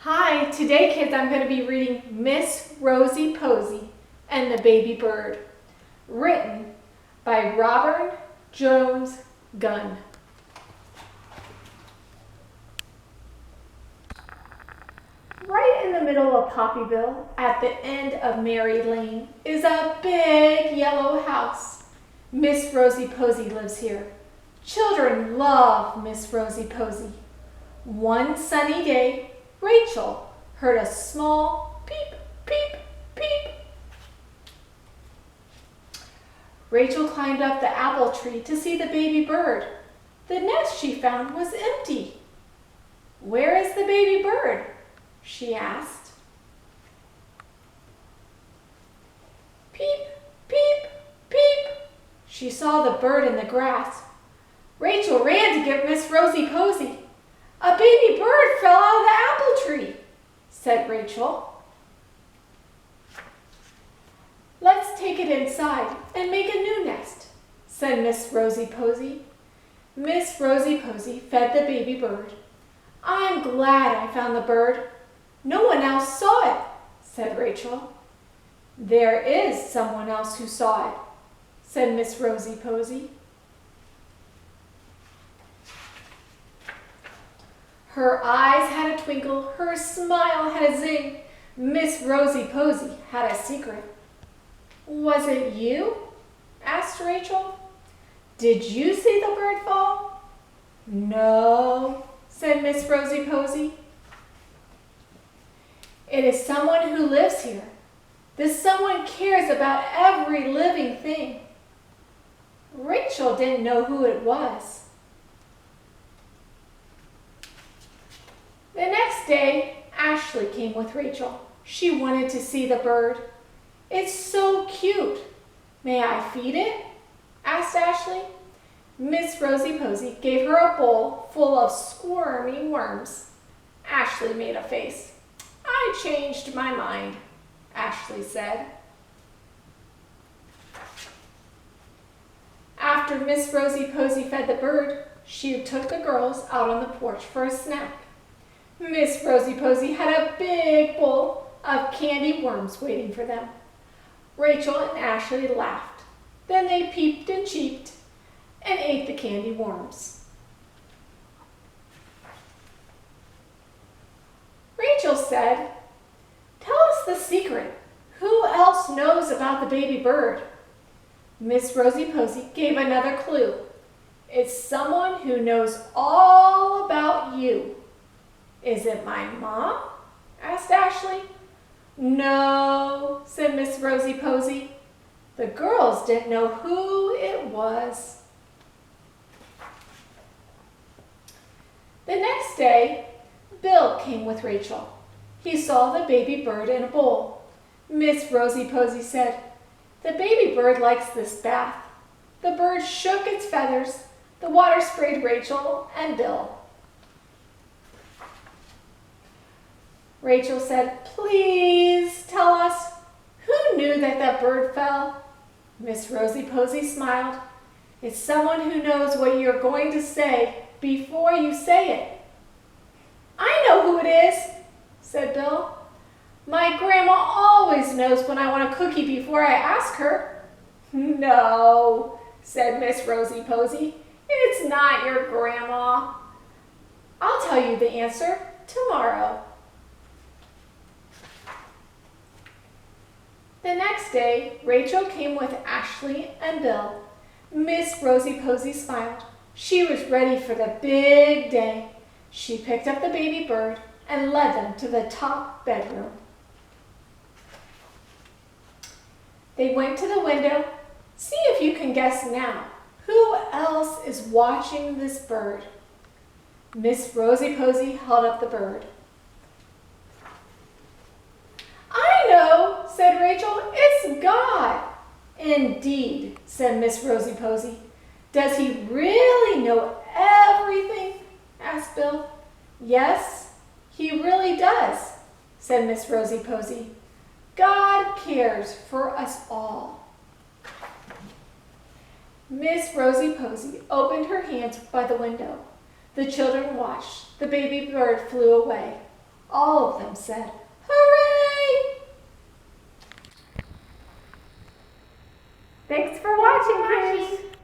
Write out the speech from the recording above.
Hi, today kids I'm going to be reading Miss Rosey Posey and the Baby Bird, written by Robert Jones Gunn. Right in the middle of Poppyville, at the end of Mary Lane, is a big yellow house. Miss Rosey Posey lives here. Children love Miss Rosey Posey. One sunny day, Rachel heard a small peep, peep, peep. Rachel climbed up the apple tree to see the baby bird. The nest she found was empty. "Where is the baby bird?" she asked. Peep, peep, peep. She saw the bird in the grass. Rachel ran to get Miss Rosey Posey. "A baby bird fell out of the apple tree," said Rachel. "Let's take it inside and make a new nest," said Miss Rosey Posey. Miss Rosey Posey fed the baby bird. "I'm glad I found the bird. No one else saw it," said Rachel. "There is someone else who saw it," said Miss Rosey Posey. Her eyes had a twinkle, her smile had a zing. Miss Rosey Posey had a secret. "Was it you?" asked Rachel. "Did you see the bird fall?" "No," said Miss Rosey Posey. "It is someone who lives here. This someone cares about every living thing." Rachel didn't know who it was. The next day, Ashley came with Rachel. She wanted to see the bird. "It's so cute. May I feed it?" asked Ashley. Miss Rosey Posey gave her a bowl full of squirmy worms. Ashley made a face. "I changed my mind," Ashley said. After Miss Rosey Posey fed the bird, she took the girls out on the porch for a snack. Miss Rosey Posey had a big bowl of candy worms waiting for them. Rachel and Ashley laughed. Then they peeped and cheeped and ate the candy worms. Rachel said, "Tell us the secret. Who else knows about the baby bird?" Miss Rosey Posey gave another clue. "It's someone who knows all about you." "Is it my mom?" asked Ashley. "No," said Miss Rosey Posey. The girls didn't know who it was. The next day, Bill came with Rachel. He saw the baby bird in a bowl. Miss Rosey Posey said, "The baby bird likes this bath." The bird shook its feathers. The water sprayed Rachel and Bill. Rachel said, "Please tell us, who knew that bird fell?" Miss Rosey Posey smiled. "It's someone who knows what you're going to say before you say it." "I know who it is," said Bill. "My grandma always knows when I want a cookie before I ask her." "No," said Miss Rosey Posey. "It's not your grandma. I'll tell you the answer tomorrow." The next day, Rachel came with Ashley and Bill. Miss Rosey Posey smiled. She was ready for the big day. She picked up the baby bird and led them to the top bedroom. They went to the window. See if you can guess now. Who else is watching this bird? Miss Rosey Posey held up the bird. "I know," said Rachel. "It's God." "Indeed," said Miss Rosey Posey. "Does he really know everything?" asked Bill. "Yes, he really does," said Miss Rosey Posey. "God cares for us all." Miss Rosey Posey opened her hands by the window. The children watched. The baby bird flew away. All of them said, "Hooray!" Thanks for watching, kids.